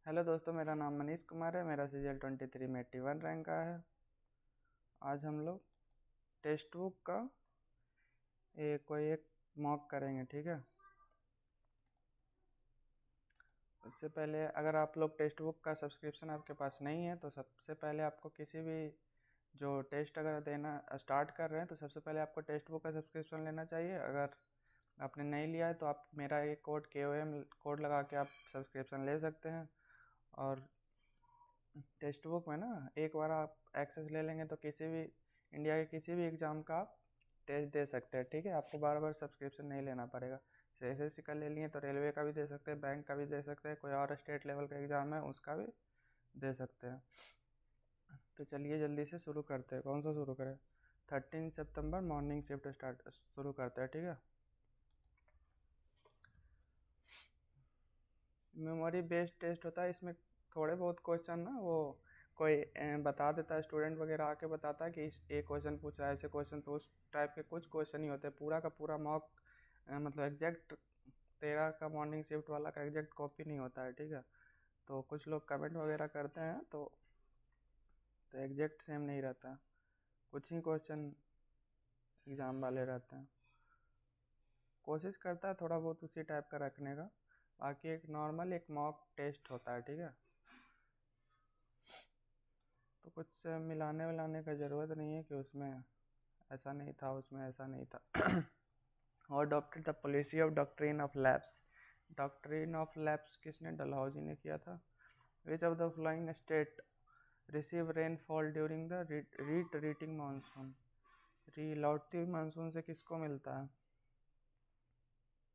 Hello दोस्तों, मेरा नाम मनीष कुमार है। मेरा सीजीएल 23 में 81 रैंक का है। आज हम लोग टेक्स्ट बुक का कोई एक मॉक करेंगे, ठीक है। उससे पहले अगर आप लोग टेक्स्ट बुक का सब्सक्रिप्शन आपके पास नहीं है तो सबसे पहले आपको किसी भी जो टेस्ट अगर देना स्टार्ट कर रहे हैं तो सबसे पहले आपको टेक्स्ट बुक का सब्सक्रिप्शन लेना चाहिए। अगर आपने नहीं लिया है तो आप मेरा एक कोड KOM कोड लगा के आप सब्सक्रिप्शन ले सकते हैं। और टेक्स्ट बुक में ना एक बार आप एक्सेस ले लेंगे तो किसी भी इंडिया के किसी भी एग्ज़ाम का आप टेस्ट दे सकते हैं, ठीक है। आपको बार बार सब्सक्रिप्शन नहीं लेना पड़ेगा। SSC का ले लिए तो रेलवे का भी दे सकते हैं, बैंक का भी दे सकते हैं, कोई और स्टेट लेवल का एग्ज़ाम है उसका भी दे सकते हैं। तो चलिए जल्दी से शुरू करते हैं। कौन सा शुरू करें? 13 सितंबर मॉर्निंग शिफ्ट स्टार्ट शुरू करते हैं, ठीक है। मेमोरी बेस्ड टेस्ट होता है। इसमें थोड़े बहुत क्वेश्चन ना वो कोई बता देता है, स्टूडेंट वगैरह आके बताता है कि इस एक क्वेश्चन पूछ रहा है, ऐसे क्वेश्चन। तो उस टाइप के कुछ क्वेश्चन ही होते हैं। पूरा का पूरा मॉक मतलब एग्जैक्ट तेरा का मॉर्निंग शिफ्ट वाला का एग्जैक्ट कॉपी नहीं होता है, ठीक है। तो कुछ लोग कमेंट वगैरह करते हैं तो एग्जैक्ट सेम नहीं रहता। कुछ ही क्वेश्चन एग्ज़ाम वाले रहते हैं। कोशिश करता है थोड़ा बहुत उसी टाइप का रखने का। बाकी एक नॉर्मल एक मॉक टेस्ट होता है, ठीक है। तो कुछ मिलाने विलाने का ज़रूरत नहीं है कि उसमें ऐसा नहीं था, उसमें ऐसा नहीं था। और adopted the policy of doctrine of lapse. Doctrine of lapse किसने? डलहौजी ने किया था। Which of the following state receive rainfall during the retreating monsoon. लौटती हुई मानसून से किसको मिलता है?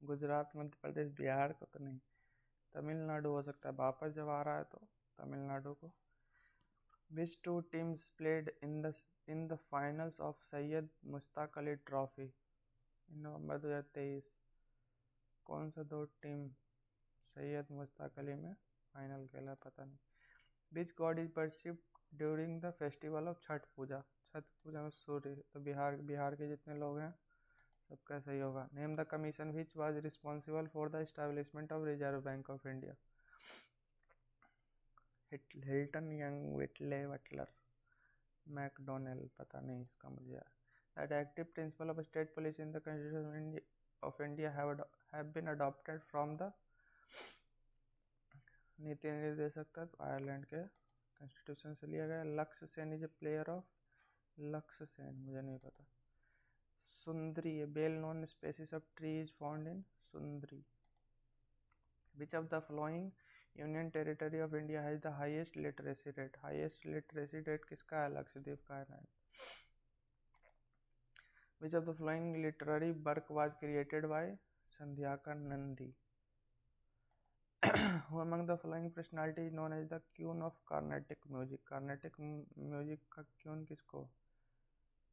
गुजरात, मध्य प्रदेश, बिहार को तो नहीं। तमिलनाडु हो सकता है, वापस जब आ रहा है तो तमिलनाडु को। Which two teams played in the finals of Syed Mushtaq Ali trophy in November 2023? कौन सा दो टीम सैयद मुश्ताक अली में फाइनल खेला? पता नहीं। Which god is worshipped during the festival of Chhath पूजा? छठ पूजा में सूर्य। तो बिहार के जितने लोग हैं सबका सही होगा। Name the commission which was responsible for the establishment of Reserve Bank of India. Hilton, Young, Whitley, Butler, MacDonnell, पता नहीं इसका मुझे। That active principle of state police in the constitution of India have been adopted from the नीति निर्देशक तत्व Ireland के constitution से लिया गया। Lakshya Sen is a player of. Lakshya Sen मुझे नहीं पता। Sundari, well known species of tree is found in Sundari. Which of the following union territory of India has the highest literacy rate? Highest literacy rate किसका है? लक्षद्वीप का है। Which of the following literary work was created by Sandhyakar Nandi? Who among the following personality is known as the Queen of Carnatic Music? Carnatic Music का queen किसको?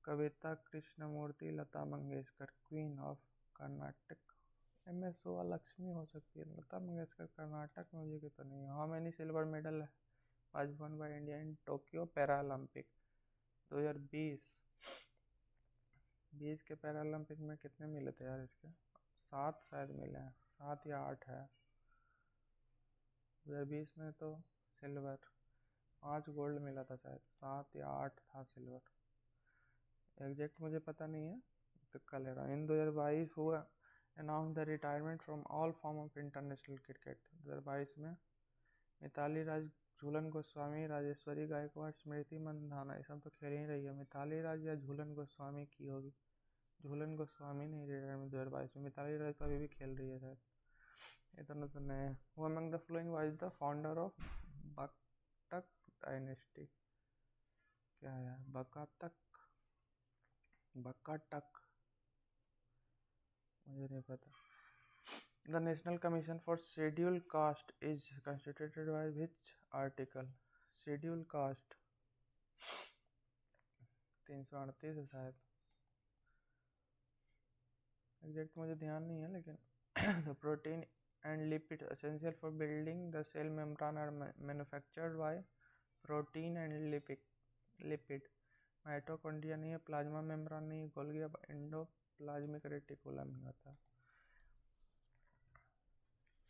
Kavita Krishnamurthy, Lata Mangeshkar. Queen of Carnatic MS Subbulakshmi हो सकती है। Lata Mangeshkar Carnatic music तो नहीं। How many silver medal was won by India in Tokyo Paralympic 2020? 20 के Paralympic में कितने मिले थे यार इसके? 7 शायद मिले हैं, 7 या 8 है। 2020 में तो सिल्वर, 5 गोल्ड मिला था शायद, 7 या 8 था सिल्वर। एग्जैक्ट मुझे पता नहीं है, तुक्का ले रहा हूँ। इन 2022 हुआ announce the retirement from all form of international cricket. 2022 में मिताली राज, झूलन गोस्वामी, राजेश्वरी गायकवाड़, स्मृति मंधाना, ये सब तो खेल ही रही है। मिताली राज या झूलन गोस्वामी की होगी। झूलन गोस्वामी नहीं रिटायरमेंट 2022 में। मिताली राज तो अभी भी खेल रही है शायद। ये दोनों तो नए हैं। वो among the following was the founder of Vakataka dynasty? क्या है बकातक, बकाटक? मुझे नहीं पता। The national commission for scheduled caste is constituted by which article? Scheduled caste 338 है शायद, एग्जैक्ट मुझे ध्यान नहीं है लेकिन। The protein and lipids essential for building the cell membrane are manufactured by protein and lipid। Mitochondria नहीं है, plasma membrane नहीं है, गोल्गी एंडोप्लाज्मिक रेटिकुलम ही होता है।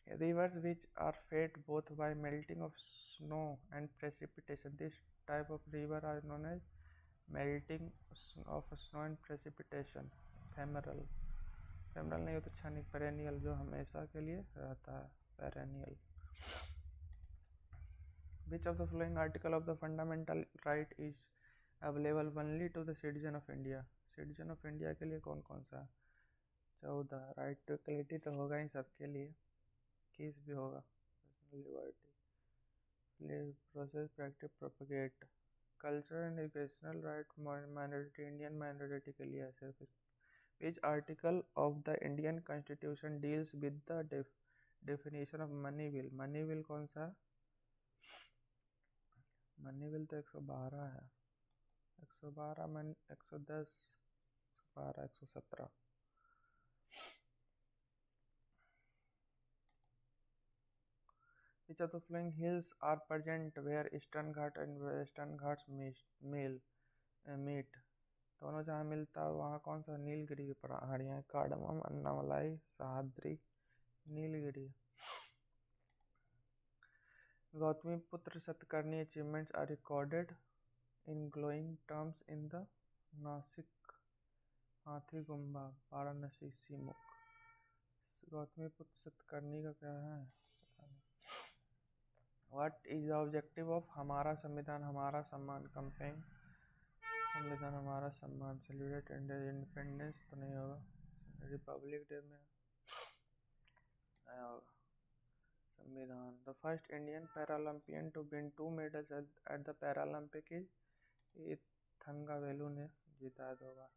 Rivers which are fed both by melting of snow and precipitation. This type of river are known as melting of snow and precipitation. Ephemeral. ephemeral नहीं हो तो अच्छा नहीं, perennial जो हमेशा के लिए रहता है, perennial. Which of the following article of the fundamental right is available only to the citizen of India? Citizen of India के लिए कौन कौन सा? 14. राइट टू इक्वलिटी तो होगा ही सबके लिए, किस भी होगा. Liberty, process, practice, propagate. Cultural and educational right minority, Indian minority के लिए है सिर्फ. Which article of the Indian constitution deals with the definition of money will? Money will कौन सा? मनी विल तो 112 है. 112 मन 110, 112, 117. Which of the following hills are present where Eastern Ghat and Western Ghats meet? दोनों जहाँ मिलता है वहाँ कौन सा? नीलगिरी की पहाड़ियाँ. Cardamom, Anamalai, Sahyadri, Nilgiri. Gautamiputra Satakarni achievements are recorded in glowing terms in the Nashik, Hathigumpha, Varanasi, Simukh. Gautami पुत्र सतकर्णी का क्या है? What is the objective of हमारा संविधान हमारा सम्मान कैंपेन? संविधान हमारा सम्मान. सेलिब्रेट इंडिपेंडेंस तो नहीं होगा, रिपब्लिक डे में आया होगा. संविधान. The first Indian Paralympian to win 2 medals at the Paralympic is Thangavelu ने जीता है 2 बार.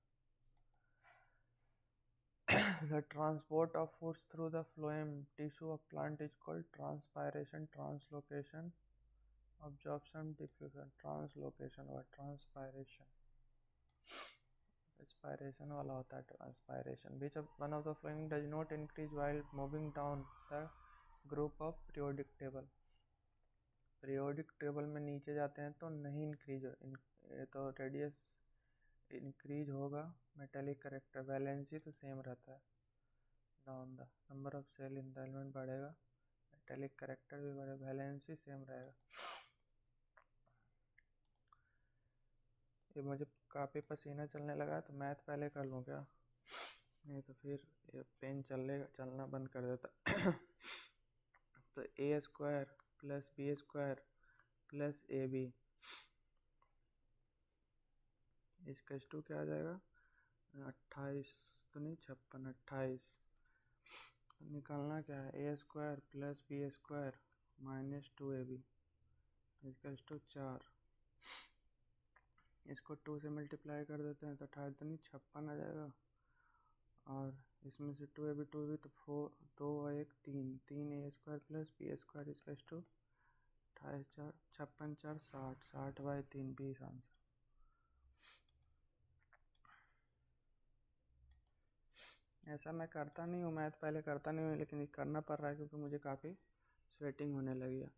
The transport of foods through the phloem tissue of plant is called transpiration, translocation, absorption, diffusion. Translocation or transpiration. Respiration वाला होता है transpiration. Which of one of the following does not increase while moving down the group of periodic table? Periodic table में नीचे जाते हैं तो नहीं increase, तो रेडियस इंक्रीज होगा. Metallic character. वैलेंसी तो सेम रहता है. Down the number of shell in the element बढ़ेगा, मेटेलिक करेक्टर भी बढ़ेगा, वैलेंसी सेम रहेगा. ये मुझे काफ़ी पसीना चलने लगा तो मैथ पहले कर लूँ क्या? नहीं तो फिर ये पेन चलना बंद कर देता. तो A square plus B square plus A B इसका टू क्या आ जाएगा? 28 तो नहीं, 56, 28. निकालना क्या है? A square plus B square minus 2ab इसका टू 4. इसको 2 से मल्टीप्लाई कर देते हैं तो 28 तो नहीं, 56 आ जाएगा. और इसमें से 2ab 2ab तो 4, 2 और 1 3, 3 ए स्क्वायर प्लस बी स्क्वायर इसका टू 28, 4, 56, 4, 60, 60/3 20 आंसर. ऐसा मैं करता नहीं हूँ, मैथ पहले करता नहीं हूँ, लेकिन करना पड़ रहा है क्योंकि मुझे काफ़ी स्वेटिंग होने लगी है.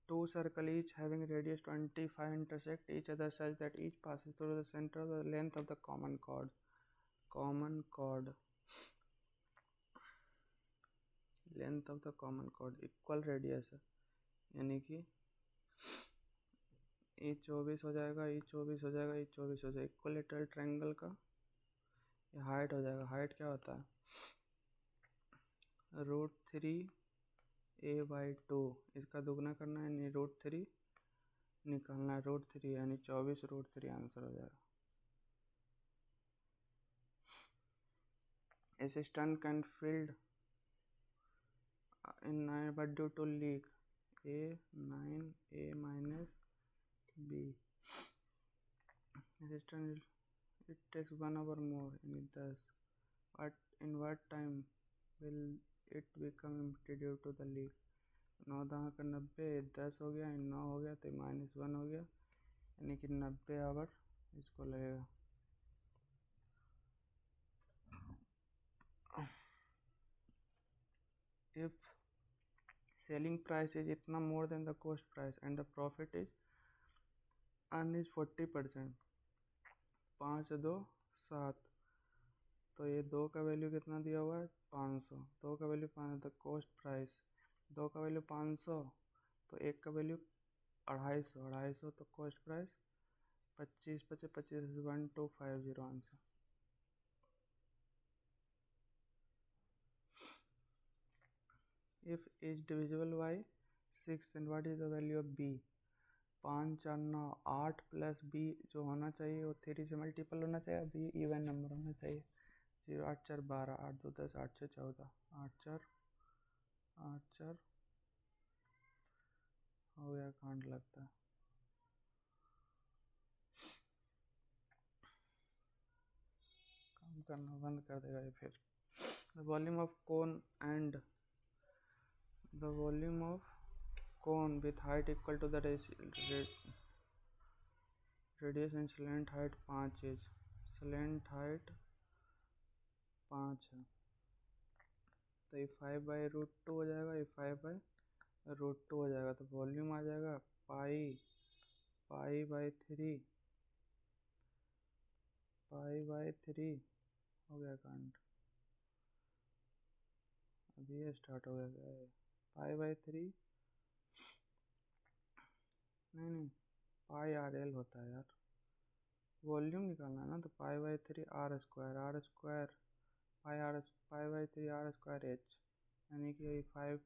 2 circle each having radius 25 intersect each other such that each passes through the center of the length of the common chord. Common chord, length of the common chord equal radius है, यानी कि e 24 हो जाएगा, e 24 हो जाएगा, e 24 हो जाएगा. Equilateral triangle का ये हाइट हो जाएगा. हाइट क्या होता है? √3a/2. इसका दुगना करना है, यानी √3 निकालना है. √3 यानी 24 √3 आंसर हो जाएगा. Assistant can filled in 9 but due to leak a 9a minus b. Assistant it takes 1 hour more in it does. But in what time will it become empty due to the leak? 9 दहाँ का 90, 10 हो गया, 9 हो गया तो -1 हो गया, यानी कि 90 आवर इसको लगेगा. If selling price is इतना more than the cost price and the profit is earn is 40%, 5 से 2 7, तो ये 2 का वैल्यू कितना दिया हुआ है? 500. 2 का वैल्यू 500. द कॉस्ट प्राइस दो का वैल्यू 500, तो एक का वैल्यू 250, तो cost price 25 25 25 1250 answer. If is divisible by 6 then what is the value of B. 5 4 9 8 plus B जो होना चाहिए वो 3 से मल्टीपल होना चाहिए, बी इवन नंबर होना चाहिए। 0 8 4 12, 8 2 10, 8 6 14, 8 4 हो गया, कांड लगता है। काम करना बंद कर देगा ये फिर। The volume of cone and the volume of cone with height equal to the radius and slant height 5 is. Slant height 5 है, तो ये 5/√2 हो जाएगा, ये 5/√2 हो जाएगा, तो वॉल्यूम आ जाएगा पाई/3 हो गया कांड। अभी ये स्टार्ट हो गया है। पाई/3 नहीं पाई/RL होता है यार, वॉल्यूम निकालना है ना, तो पाई/3 r² पाई/3 r²h, यानी कि 5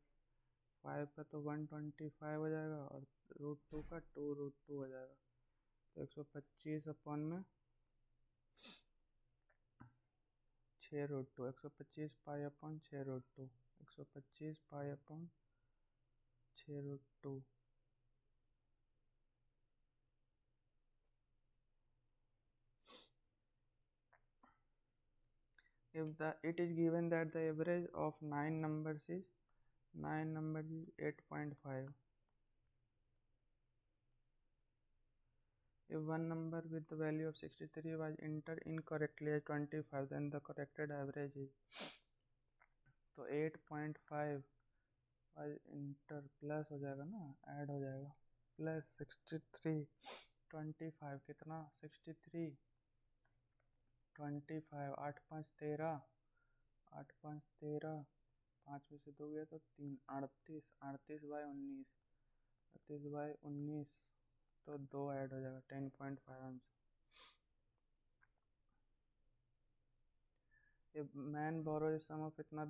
का तो 125 हो जाएगा और √2 का 2√2 हो जाएगा, तो 125 अपन में 6√2, 125 पाई अपन 6√2, 125 पाई अपन 6√2। If it is given that the average of 9 numbers is 8.5. If one number with the value of 63 was entered incorrectly as 25, then the corrected average is, तो 8.5 was enter प्लस हो जाएगा ना, ऐड हो जाएगा, प्लस 63 25 कितना 63 25, 8 5 13, 8 5 13, 5 में से 2 गया तो 3, 38, 38/19, 38/19, तो 2 ऐड हो जाएगा, 10.5 answer. A man borrows some of इतना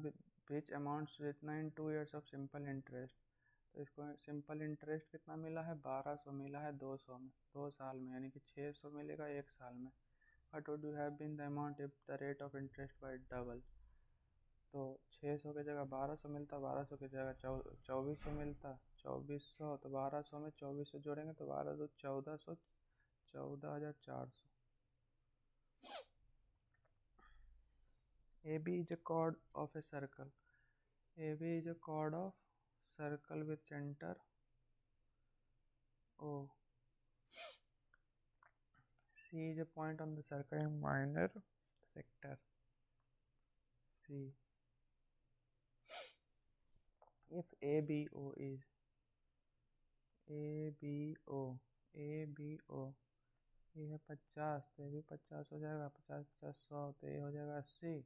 विच अमाउंट्स इतना in 2 years of simple interest, तो इसको सिंपल इंटरेस्ट कितना मिला है, 1200 मिला है 200 में, 2 साल में, यानी कि 600 मिलेगा 1 साल में। What would you have been the amount if the rate of interest by double? तो 600 की जगह 1200 मिलता, 1200 की जगह 2400 मिलता, 2400, तो 1200 में 2400 जोड़ेंगे तो 12 2 1400, 14,400। AB is a chord of a circle. AB is a chord of circle with center O. C is a point on the circle in minor sector C. If ABO is ABO ये है 50, तो ये भी 50 हो जाएगा, 50 50 100, तो ये हो जाएगा 80।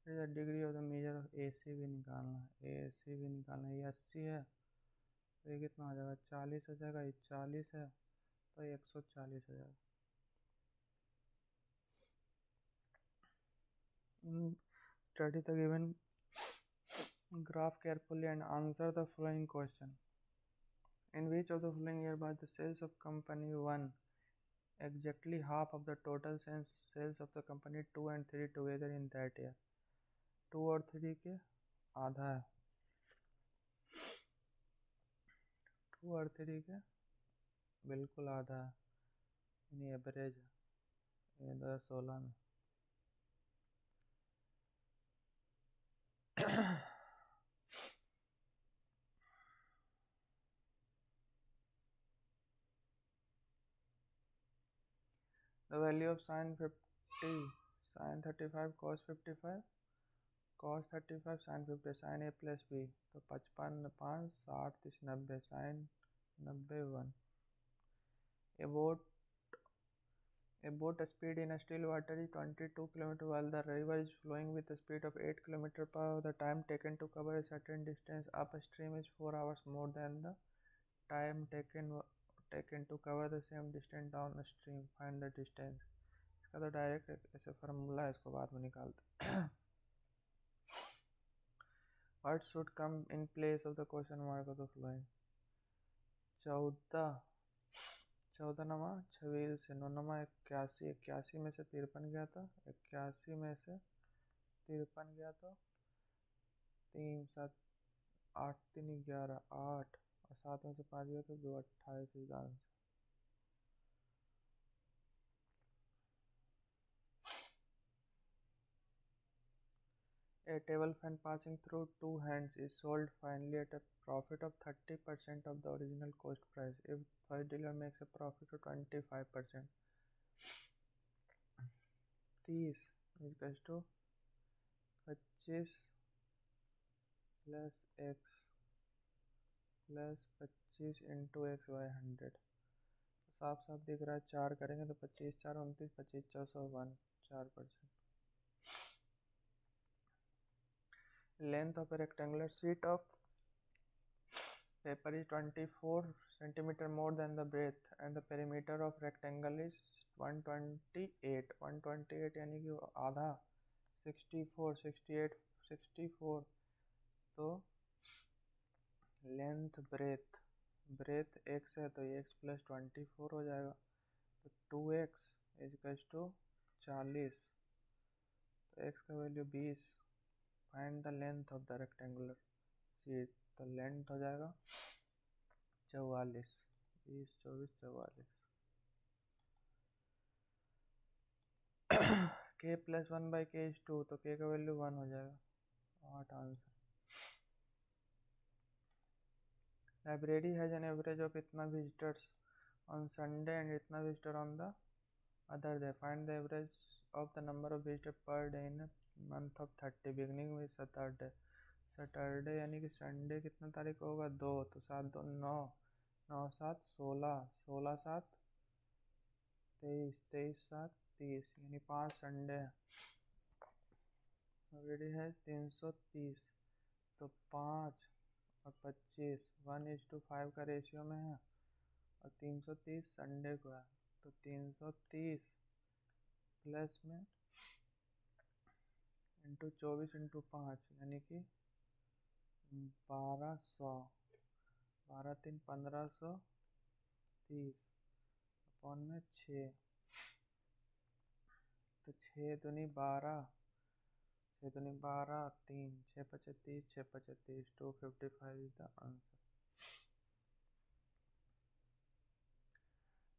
फिर degree of the measure of AC भी निकालना है, AC भी निकालना है, ये 80 है, तो ये कितना हो जाएगा 40 हो जाएगा, ये 40 है, तो ये 140 हो जाएगा। Study the given graph carefully and answer the following question. In which of the following year was the sales of company 1 exactly half of the total sales of the company 2 and 3 together in that year? 2 और 3 के आधा है, 2 और 3 के बिल्कुल आधा है, यानी एवरेज है, ये 2016 में। The value of sin 50, sin 35, cos 55, cos 35, sin 50, sin A plus B, तो 55 5 60 30 90, sin 90 1। About A boat speed in still water is 22 km while the river is flowing with a speed of 8 km per hour. The time taken to cover a certain distance upstream is 4 hours more than the time taken to cover the same distance downstream. Find the distance. इसका तो direct ऐसे formula है, इसको बाद में निकालते। What should come in place of the question mark of the following? 14 नमा 26 से 9 नमा 81, 81 में से 53 गया था, 81 में से 53 गया तो 3 7 8 3 11 8 और 7 में से 5 गया तो 2 28 इसका answer. A table fan passing through two hands is sold finally at a profit of 30% of the original cost price. If first dealer makes a profit of 25%, 30 is equals to 25 plus x plus 25 into x by 100। साफ साफ दिख रहा है, 4 करेंगे तो 25 4 29, 25 4 1 4%। Length of a rectangular sheet of paper is 24 centimeter more than the breadth and the perimeter of rectangle is 128 यानी कि आधा 64 68 64। तो लेंथ ब्रेथ x है तो x प्लस 24 हो जाएगा, तो 2x इज टू 40, तो x का value 20। Find the length of the rectangular sheet, तो लेंथ हो जाएगा 44, 20 24 44। k प्लस 1 बाई के इज 2, तो k का वैल्यू 1 हो जाएगा, 8 answer. Library has an average of इतना विजिटर्स ऑन संडे एंड इतना visitor on the other day. Find the average of the number of visitor per day in month of 30 beginning with Saturday. Saturday यानी कि Sunday कितना तारीख को होगा 2, तो 7 2 9 9 7 16 16 7 23 23 7 30 यानी 5 संडे है। ऑलरेडी है 330, तो 5 और 25 1:5 का रेशियो में है और 330 संडे को है, तो 330 प्लस में इंटू 24 इंटू 5 यानी कि 1200, 12 3 1530 अपॉन में 6, तो 6 दूनी 12 6 दूनी 12 3 6 25 6 25 255 is the answer.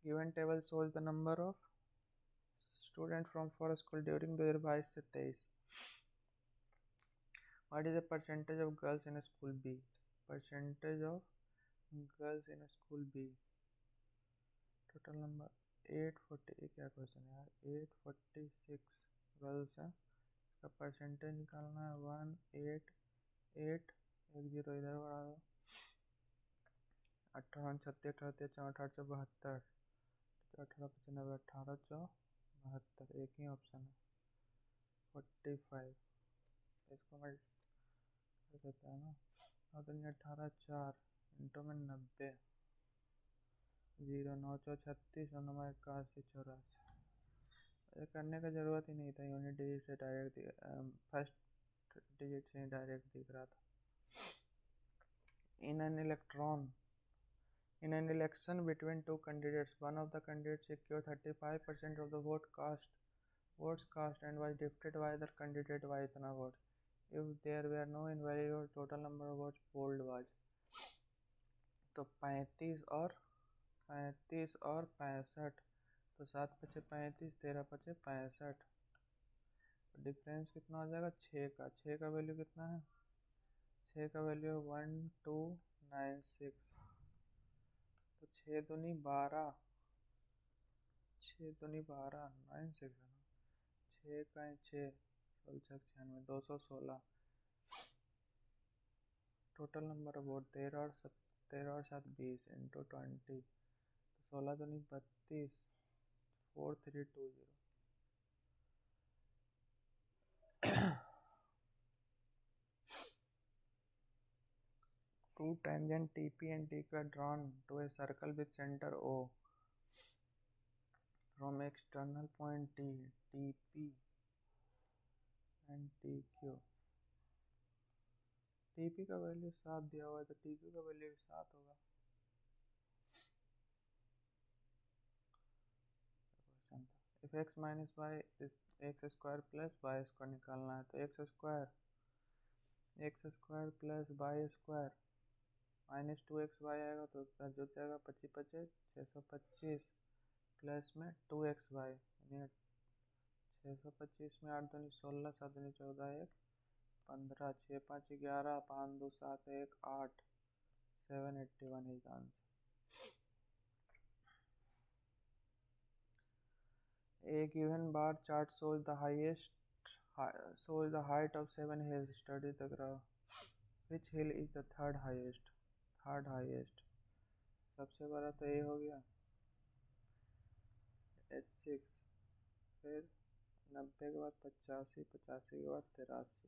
Given table shows the number of students from for school during 2022 से 23। What is the percentage of girls in school B? Percentage of girls in school B, total number 840। क्या question है यार, 846 girls हैं, इसका percentage निकालना है 188 एक zero इधर बढ़ा दो, 18 36 38 64 72 18 95 18 72, एक ही ऑप्शन है 45। इसको मैं कर देता है ना, और तो 18 4 इंटू में 90 0 9 4 36 और 9 81 84। ये करने का ज़रूरत ही नहीं था, यूनिट डिजिट से डायरेक्ट फर्स्ट डिजिट से डायरेक्ट दिख रहा था। In an election between two candidates, one of the candidates secured 35% of the votes cast and was defeated by the candidate by इतना vote. If there were no invalid votes, total number of votes polled was। तो 35 और 65, तो 7 बचे 35 13 बचे 65, difference कितना हो जाएगा 6 का। 6 का वैल्यू कितना है, 6 का वैल्यू 1296, तो 6 दूनी 12 6 दूनी 12 96 है ना, 6 का 6 16 96 216। टोटल नंबर ऑफ वोट 13 और 7 20 इंटू 20, तो 16 दूनी 32 4320। Two tangent TP and TQ are drawn to a circle with center O from external point T, TP and TQ। TP का वैल्यू 7 दिया हुआ है तो TQ का वैल्यू 7 होगा। If x minus y is x square plus y square निकालना है तो x square plus y square minus 2xy आएगा तो उसका जुड़ जाएगा 25 25 625 प्लस में 2xy यानी 625 में 8 दूनी 16 7 दूनी 14 1 15 6 5 11 5 2 7 1 8 781 is the answer। A given bar chart shows the height of 7 hills. Study the graph. Which hill is the third highest? सबसे बड़ा तो A हो गया H6, फिर 90 के बाद 85, 85 के बाद 83,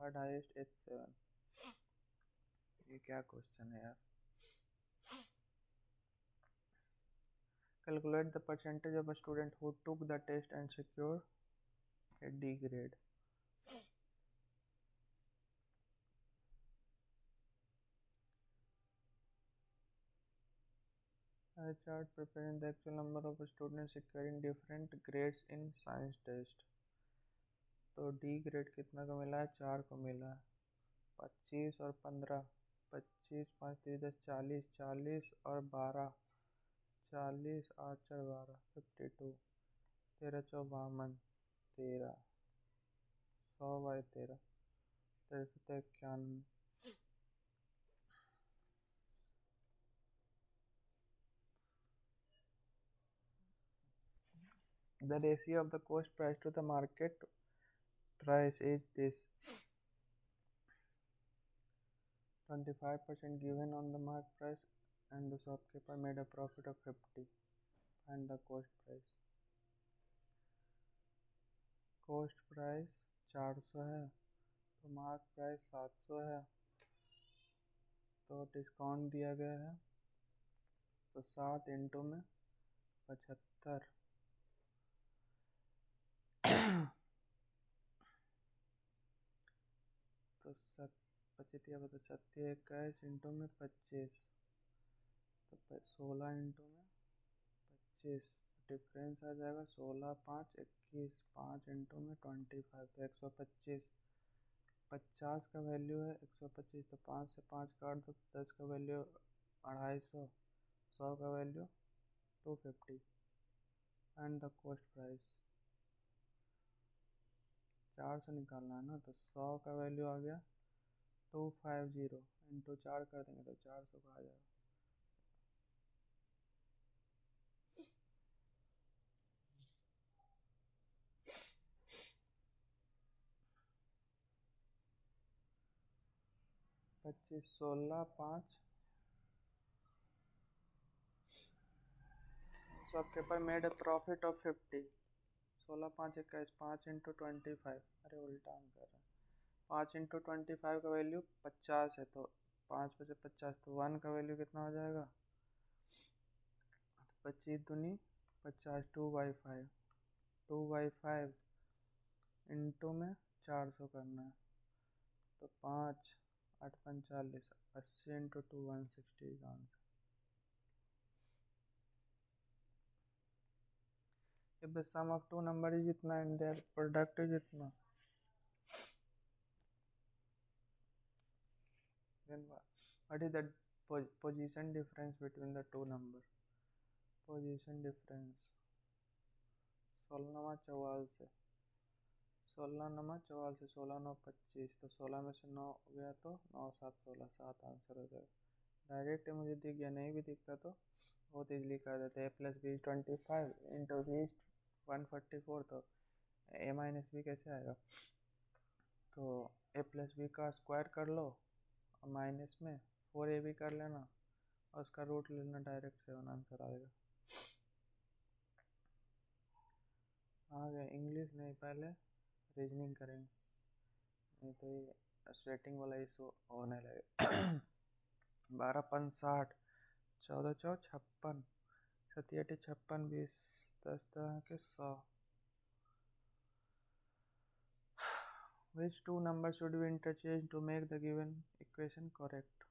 थर्ड हाईएस्ट H7। ये क्या क्वेश्चन है यार। Calculate the percentage of a student who took the test and secured a D grade. A chart preparing the actual number of students securing different grades in science test। तो D grade कितना को मिला है? 4 को मिला है। 25 और 15, 25 5 3 10 40, 40 और 12, 40 8 4 12 52, 13 4 52 13, 100 by 13 13 91। The ratio of the cost price to the market price is this: 25% given on the market price and the shopkeeper made a profit of 50. Find the cost price। cost price 400 है तो market price 700 है तो discount दिया गया है तो 7 into में 75 तो 21 इंटू में 25 तो 16 इंटू में 25 डिफरेंस आ जाएगा 16 5 21 5 इंटू में 25 तो 125। 50 का वैल्यू है 125 तो 5 से 5 काट दो 10 का वैल्यू 250, 100 का value 250 and the cost price 400 निकालना है ना तो 100 का वैल्यू आ गया 250 इंटू 4 कर देंगे तो 400 का आ जाएगा। पच्चीस 16 5 सबके पर made a profit of 50। 16 5 21 5 into 25 अरे उल्टा हम कर रहे हैं 5 इंटू 25 का वैल्यू 50 है तो 5 में से 50 तो 1 का वैल्यू कितना हो जाएगा 25 दूनी 50 2/5 2/5 इंटू में 400 करना है तो 5 8 45 80 इंटू 2 160 का answer. If the sum of two number is itna and their product is itna, then what is the position difference between the two numbers? Position difference 16 44 से 16 9 44 से 16 9 25 तो 16 में से 9 गया तो 9 7 16 7 आंसर हो जाएगा। डायरेक्ट मुझे दिख गया, नहीं भी दिखता तो बहुत इजली कर देते। a plus B 25 into B 144 तो a माइनस बी कैसे आएगा तो a प्लस बी का स्क्वायर कर लो और माइनस में 4ab कर लेना और उसका रूट लेना डायरेक्ट 7 आंसर आएगा। आ गया। इंग्लिश नहीं, पहले रीजनिंग करेंगे, नहीं तो ये स्वेटिंग वाला इशू होने लगे। 12×5 = 60, 14×4 = 56, 7×8 = 56, 20 10 10 के 100। Which two numbers should be interchanged to make the given equation correct?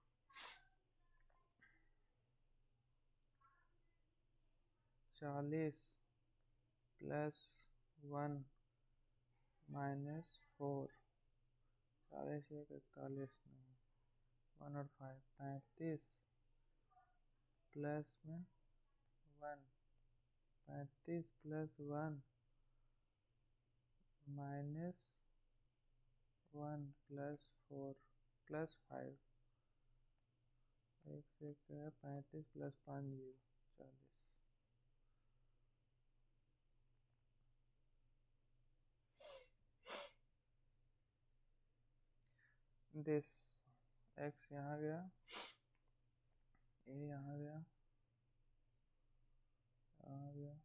40 + 1 - 4, 40 1 41, 1 और 5, 35 प्लस में 1, 35 + 1 - 1 + 4 + 5, 1 से 35 + 5 0, 40। दिस x यहाँ गया, a यहाँ गया, यहाँ गया,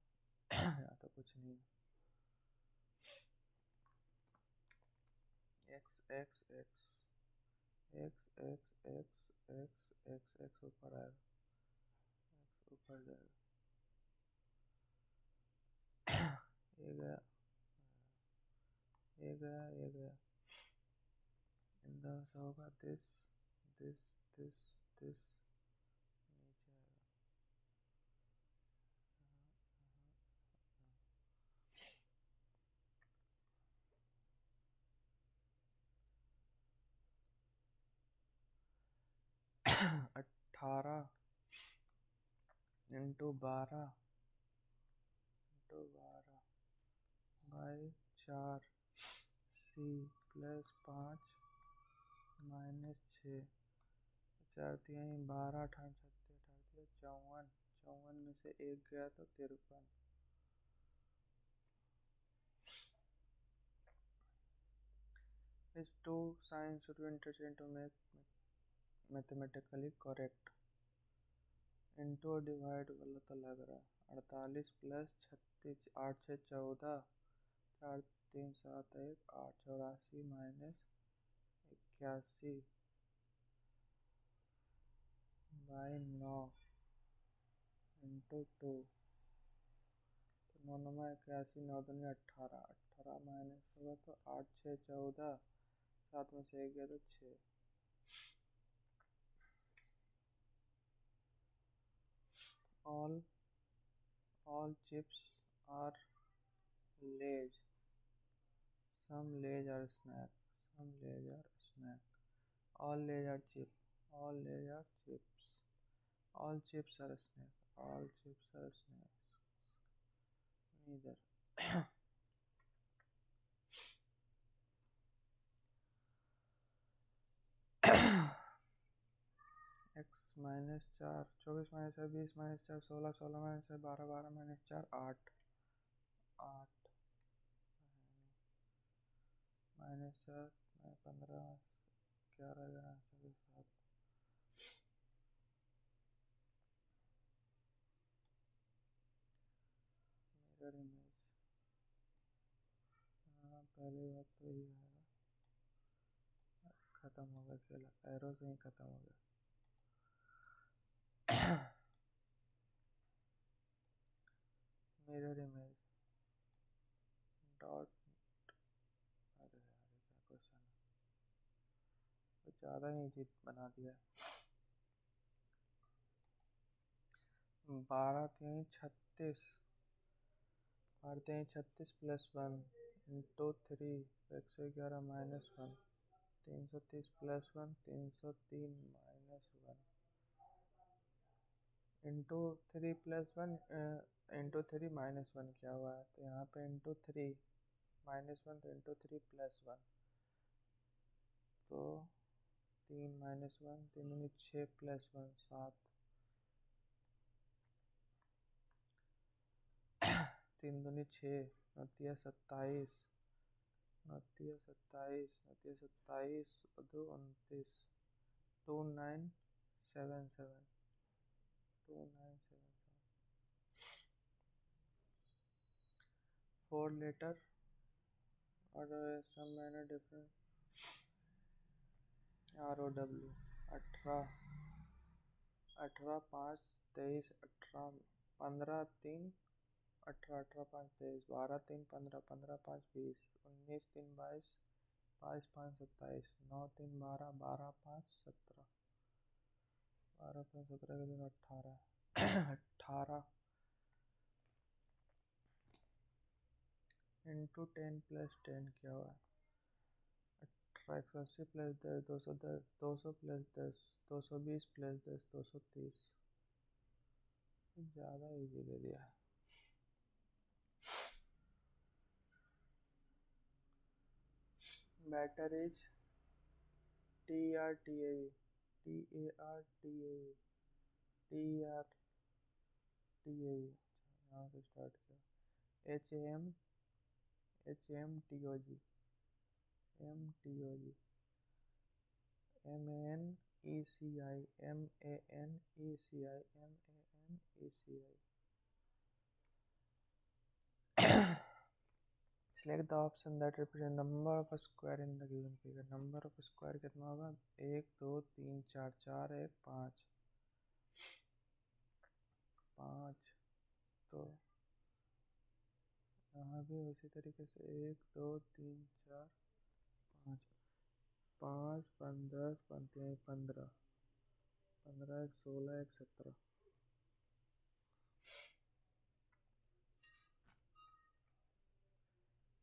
यहाँ तो कुछ नहीं। x x x x x x x x x ऊपर आएगा, x ऊपर जाएगा, ये गया, ये गया, ये गया। इंदा होगा दिस दिस दिस दिस, नीचे आएगा। 18 × 12 / 4 c + 5 - 6, 4 × 12, 18 × 36, 54, 54 में से 1 गया तो 53। These two signs should be interchanged to make mathematically correct. Into और डिवाइड गलत लग रहा है। 48 + 36, 8 6 14, 4 3 7 1 8, 84 - 81 / 9 इंटू 2, तो 9 9 81, 9 दूनी 18, 18 माइनस होगा तो 8 6 14, 7 में से 1 गया तो 6। All chips are Lays. Some Lays are snack. Some Lays are snack. All Lays are chip. All Lays are chips. All chips are snack. All chips are snacks. Neither. x - 4, 24 - 4, 20 - 4, 16 - 4, 12 - 4, 4 8 8 -4 15 11 11 7। Mirror image, हाँ पहली बात तो ये है, खत्म हो गया खेल, एरो से ही खत्म हो गया। मिरर इमेज डॉट, अरे यार क्या क्वेश्चन है, तो ज़्यादा ही जीत बना दिया। 12 3 36, 12 3 36 + 1 इंटू 3, 111 - 1, 330 + 1 303 - 1 इंटू 3 + 1 इंटू 3 - 1 क्या हुआ है, तो यहाँ पे इंटू 3 -1 तो इंटू 3 + 1, तो 3 - 1 3 दूनी 6 + 1 7, 3 दूनी 6, 9 तिया 27, 9 तिया 27, 9 तिया 27, 2 29, 2977, 2977। 4 letter or some manner different ROW 18 5 23 18 15 3 18 18 5 23 12 3 15 15 5 20 19 3 22 22 5 27 9 3 12 12 5 17 12 5 17 के दिन 18 18 इंटू 10 प्लस 10 क्या हुआ? 180 प्लस 10 210 200 प्लस 10 220 प्लस 10 230 ज़्यादा इजी दे दिया है। Better is TRTAV TARTAV TRTAV यहाँ से स्टार्ट किया HAMTOG MTOG MANECI MANECI Select the option that represent number of a square in the given figure. Number of a square कितना होगा? 1 2 3 4 4 1 5 5 तो यहाँ भी उसी तरीके से 1 2 3 4 5 5 10 15 15 15 1 16 1 17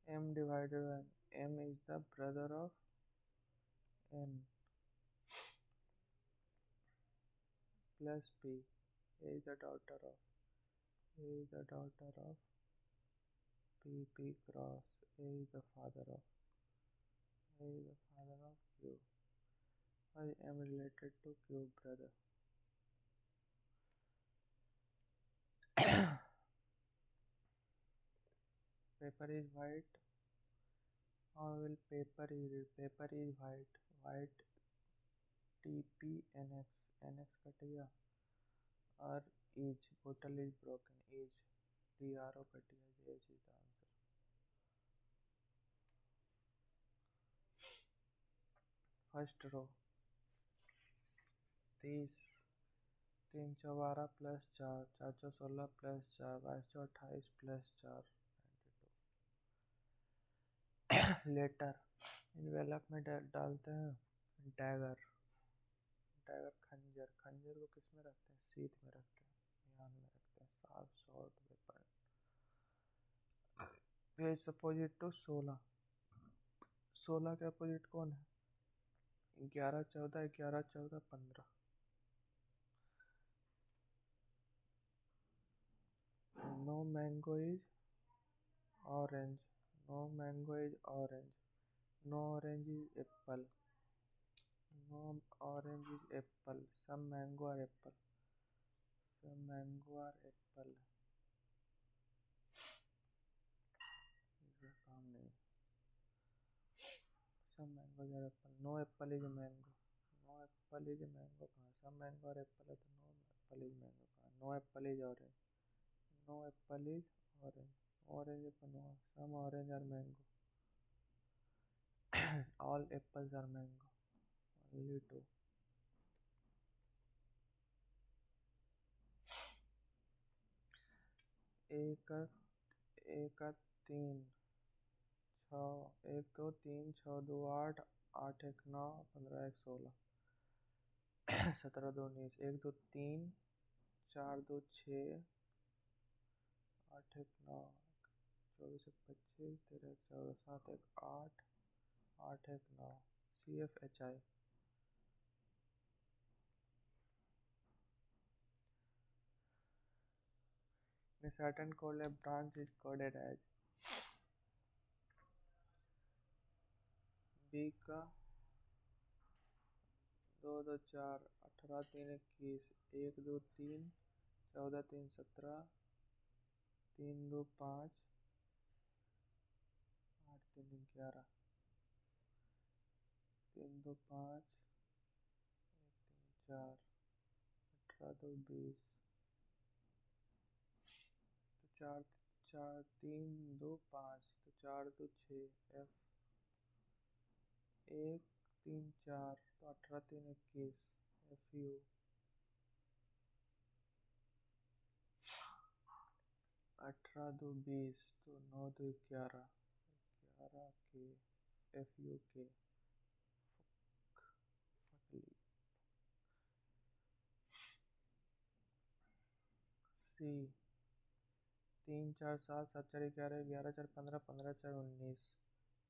M divided by M is the brother of N plus P. A is the daughter of P. P cross A is the father of Q. Why M related to Q brother? Paper is white. How will paper is read? Paper is white. White TPNX NX cut गया और is bottle is broken is TRO cut गया J is the answer. First row 30 3 चौ 12 plus 4 4 चौ 16 plus 4 22 चौ 28 plus 4 92 letter envelope में डालते हैं dagger खंजर को किस में रखते हैं? सीध में रखते हैं, म्यान में रखते हैं, साफ short weapon. Page opposite to 16 के अपोजिट कौन है? 11 14 11 14 15 no mango is orange no mango is orange no orange is apple no orange is apple some mango are apple काम नहीं some mango are apple no apple is mango कहाँ? Some mango are apple है तो no apple is mango कहाँ? No apple is orange orange अपन हुआ some orange are mango all apples are mango only 2 एक 3 6 1 2 3 6 2 8 8 1 9 15 1 16 17 2 19 1 2 3 4 2 6 8 1 9 24 1 25 13 14 7 1 8 8 1 9 CFHI A certain Colab branch is coded as B का 2 2 4 18 3 21 1 2 3 14 3 17 3 2 5 8 3 11 3 2 5 1 3 4 18 2 20 तो 4 4 3 2 5 तो 4 2 6 F 1 3 4 तो 18 3 21 FU 18 2 20 तो 9 2 11 11 के FU के C 3 4 7 7 4 11 11 4 15 15 4 19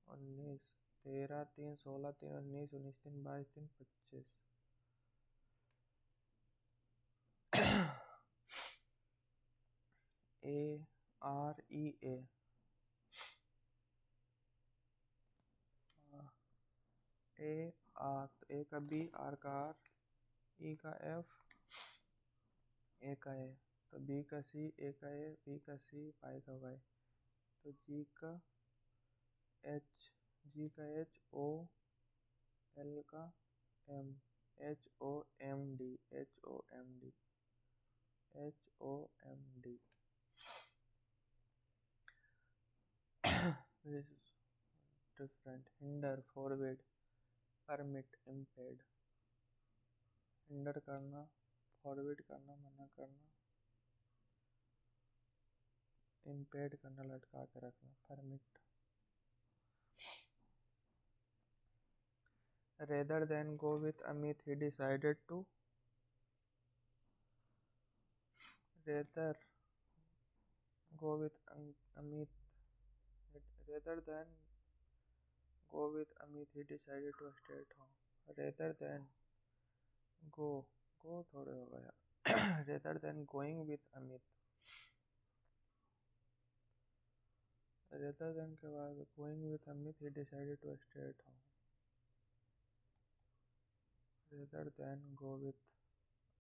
19 13 3 16 3 19 19 3 22 3 25 A R E A A R तो A का B R का R E का F A का A तो B का C A का A B का C Y का Y तो G का H G का H O L का M H O M D H O M D H O M D This is different. Hinder, forbid, permit, impede. Hinder करना, forward करना, मना करना, इम्पेड करना, लटका के रखना, permit. Rather than go with Amit, he decided to. Rather go with Amit. Rather than go with Amit, he decided to stay at home. Rather than go थोड़े हो गया. Rather than going with Amit. Rather than के बाद going with Amit, he decided to stay at home. Rather than go with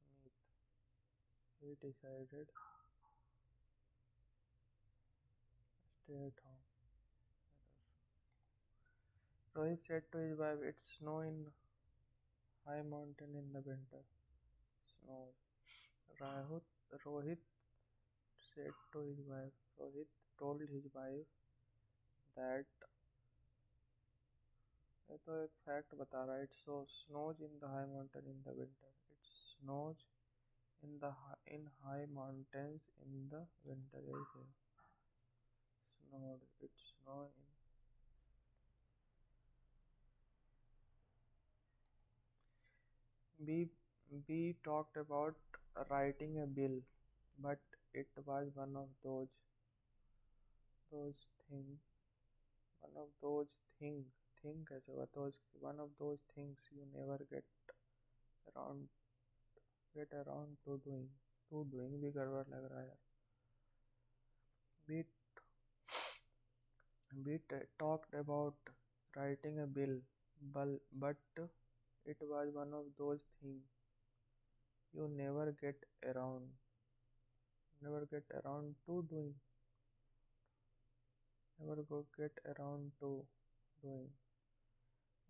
Amit, he decided stay at home. Rohit said to his wife, "It's snow in high mountain in the winter." Snow. Rohit said to his wife. Rohit told his wife that. ये तो एक fact बता रहा है. It so snows in the high mountain in the winter. It snows in high mountains in the winter. यही है. Snowed. It snow in. B talked about writing a bill, but it was one of those things. One of those things. Thing कैसे हुआ? One of those things you never around get around to doing. To doing भी गड़बड़ लग रहा है यार. We talked about writing a bill, but it was one of those things you never get around to doing. Never get around to doing.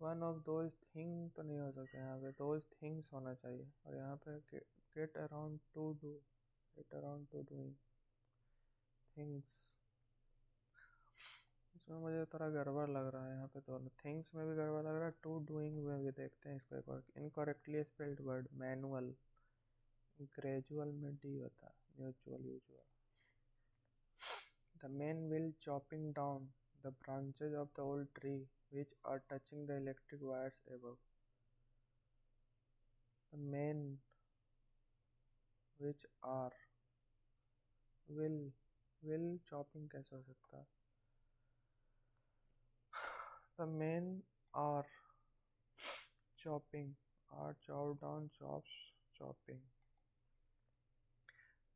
One of those things तो नहीं हो सकता यहाँ पे. those things होना चाहिए. और यहाँ पे get around to do. Get around to doing things. इसमें मुझे थोड़ा गड़बड़ लग रहा है यहाँ पे. दोनों थिंग्स में भी गड़बड़ लग रहा है. टू डूइंग में भी देखते हैं इसको एक बार. Incorrectly spelled word manual. Gradual में डी होता है. Mutual usual. The men will chopping down the branches of the old tree which are touching the electric wires above. The men which are will chopping कैसे हो सकता है? The men are chopping. Are chopped down, chops, chopping.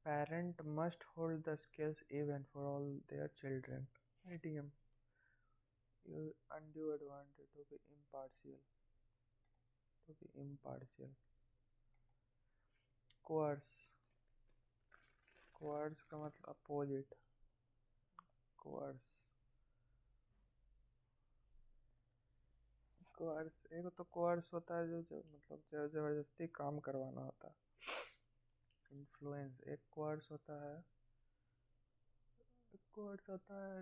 Parent must hold the scales even for all their children. Idiom. Undue advantage. To be impartial. To be impartial. Coerce. Coerce का मतलब opposite. Coerce. Coerce एक तो coerce होता है जो मतलब जबरदस्ती काम करवाना होता है. Influence. एक coerce होता है कोर्स होता है,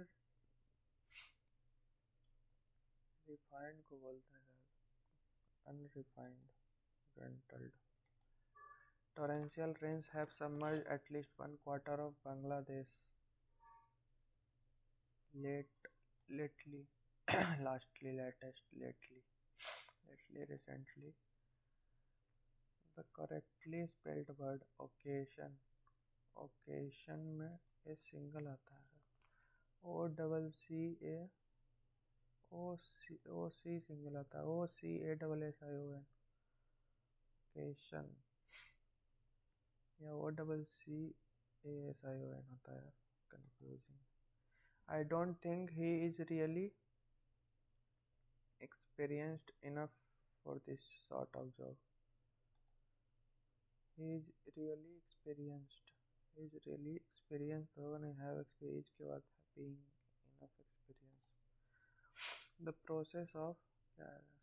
रिफाइंड को बोलते हैं, unrefined, रेंटल्ड. Torrential rains have submerged at least one quarter of Bangladesh lately, recently. The correctly spelled word occasion में ये सिंगल आता है, O C सिंगल आता है, OCASSION, occasion, या OCCASION होता है, confusing. I don't think he is really experienced enough for this sort of job. He is really experienced. though नहीं have experience के बाद being enough experience. The process of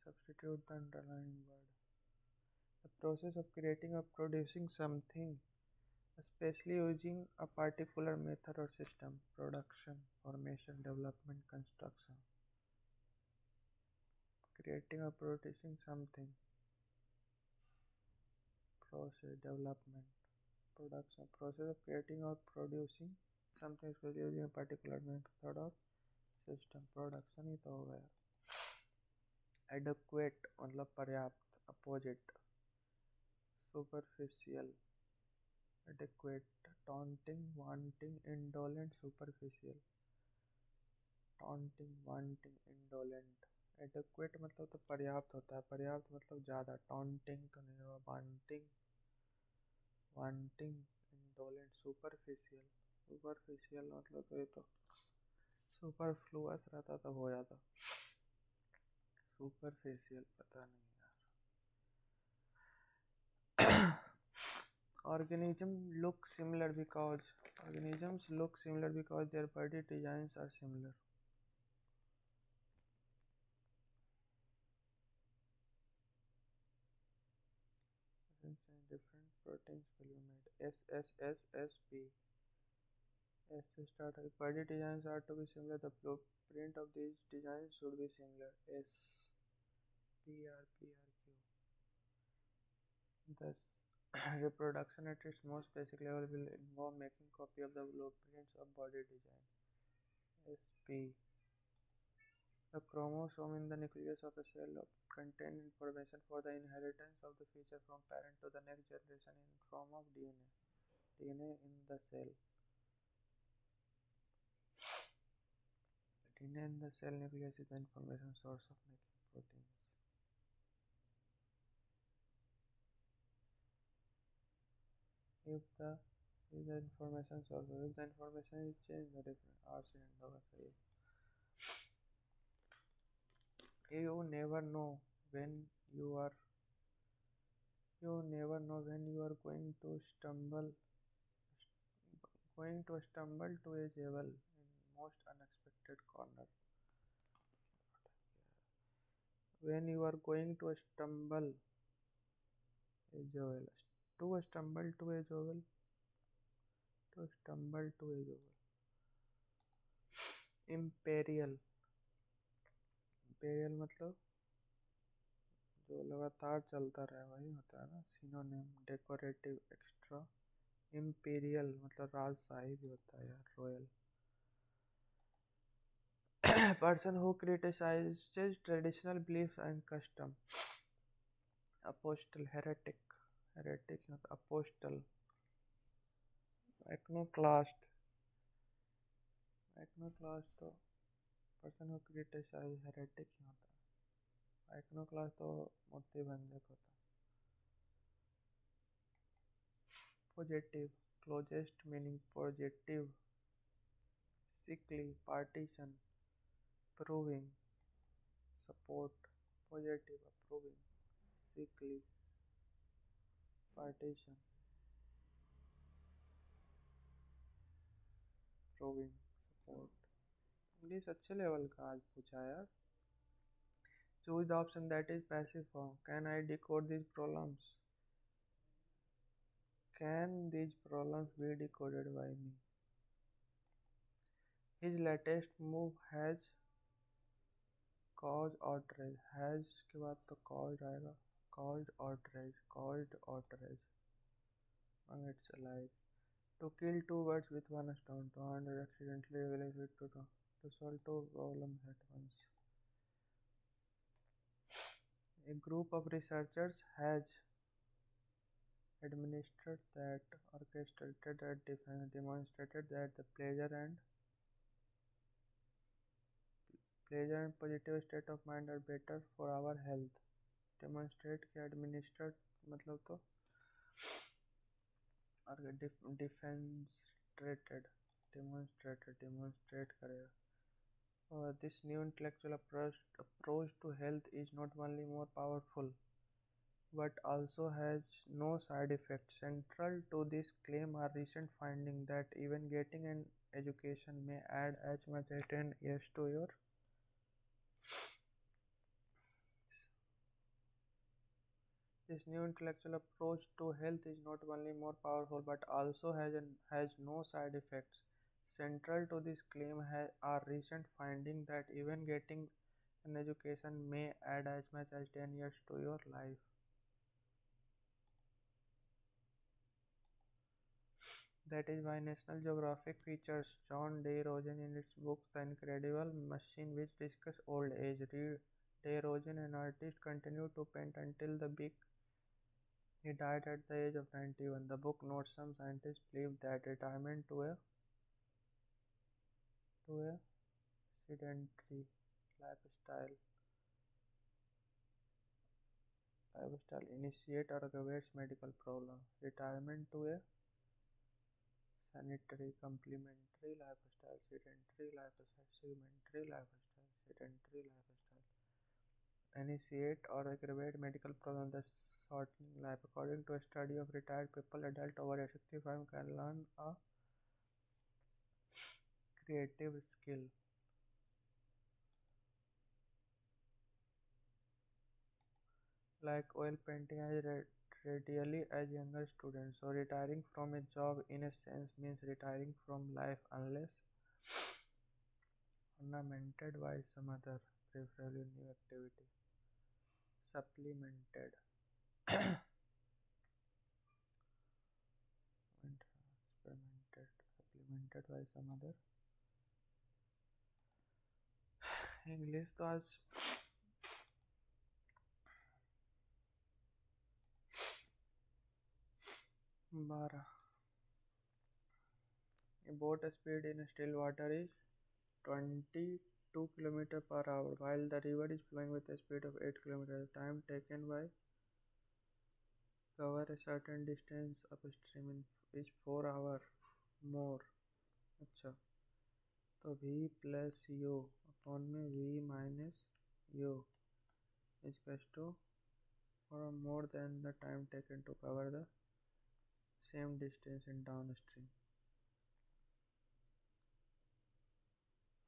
substitute the underlying word. The process of creating or producing something, especially using a particular method or system. Production, formation, development, construction. Creating or producing something. Process, development, production. Process of creating or producing something, especially using a particular method or system. Production ही तो हो गया. Adequate मतलब पर्याप्त. Opposite, superficial. Adequate, taunting, wanting, indolent, superficial. Taunting, wanting, indolent. Adequate मतलब तो पर्याप्त होता है, पर्याप्त मतलब ज़्यादा. Taunting तो नहीं हुआ, wanting, indolent, superficial. Superficial मतलब तो ये तो superfluous रहता तो हो जाता. Superficial पता नहीं यार. Organisms look similar because their body designs are similar. Different proteins will be made. SSSSP. S start. Body designs are to be similar. The blueprint of these designs should be similar. SPRPRQ. Thus, reproduction at its most basic level will involve making copy of the blueprints of body design. SP. The chromosome in the nucleus of a cell contain information for the inheritance of the feature from parent to the next generation in form of DNA. DNA in the cell. DNA in the cell nucleus is the information source of making proteins. If the information source, if the information is changed, the different RCN होगा सही. You never know when you are going to stumble to a jewel in most unexpected corner. When you are going to stumble a jewel, stumble to a jewel. Imperial मतलब जो लगातार चलता रहे वही होता है ना. Synonym, decorative, extra. इम्पीरियल मतलब राजशाही भी होता है यार, royal. Person who criticizes traditional beliefs and custom. Apostle, heretic मतलब apostle. Iconoclast तो person who criticizes heretic ही होता है. Iconoclast तो मूर्ति भंजक होता है. Positive, closest meaning positive. Sickly, partition, proving, support. Positive, approving. Sickly, partition, proving, support. English अच्छे level का आज पूछा यार. Choose the option that is passive form. Can I decode these problems? Can these problems be decoded by me? His latest move has caused outrage. Has के बाद तो caused आएगा. Caused outrage. Caused outrage. And it's alive. To kill two birds with one stone. To hand accidentally reveals it to solve two problems at once. A group of researchers has administered that orchestrated that demonstrated that the pleasure and positive state of mind are better for our health. Demonstrate के administered मतलब तो और demonstrate करेगा. This new intellectual approach to health is not only more powerful but also has no side effects. Central to this claim are recent findings that even getting an education may add as much as 10 years to your. This new intellectual approach to health is not only more powerful but also has no side effects. Central to this claim are recent findings that even getting an education may add as much as 10 years to your life. That is why National Geographic features John D. Rosen in its book The Incredible Machine, which discusses old age. D. Rosen, an artist, continued to paint until he died at the age of 91. The book notes some scientists believe that retirement to a sedentary lifestyle initiate or aggravates medical problems. Retirement to a complementary lifestyle, sedentary lifestyle initiate or aggravate medical problems, thus shortening life. According to a study of retired people, adults over 65 can learn a creative skill like oil painting as readily as younger students. So retiring from a job in a sense means retiring from life unless ornamented by some other, preferably new activity. Supplemented by some other. English तो आज 12. A boat speed in still water is 22 km per hour, while the river is flowing with a speed of 8 km. The time taken by cover a certain distance upstream is 4 hours more. अच्छा, तो v plus u upon में v minus u is equals to or more than the time taken to cover the same distance in downstream.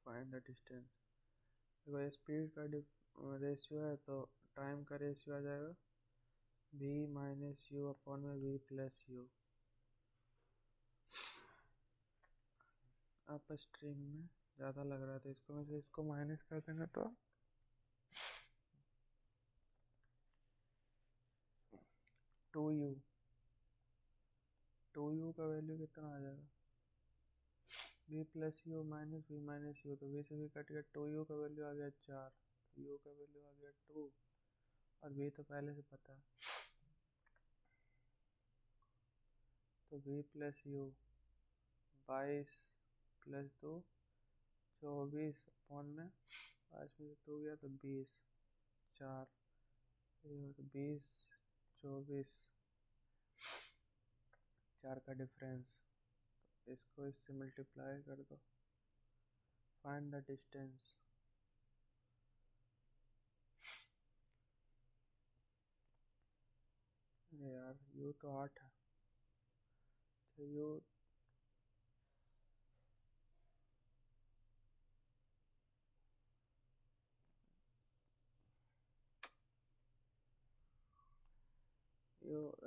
Find the distance. देखो speed का ratio है तो time का ratio आ जाएगा v minus you upon में v plus you. Up stream में ज़्यादा लग रहा था इसको, मैं इसको माइनस कर देंगे तो 2u का वैल्यू कितना आ जाएगा v plus you minus v minus you, तो v से भी कट गया. 2u का वैल्यू आ गया 4, u का वैल्यू आ गया 2 और v तो पहले से पता है. तो v plus you 22 plus 2 24 upon में 22 में से 2 गया तो 20 4 20 24 4 का डिफरेंस, इसको इससे मल्टीप्लाई कर दो. Find the distance. यार यू तो 8 है तो U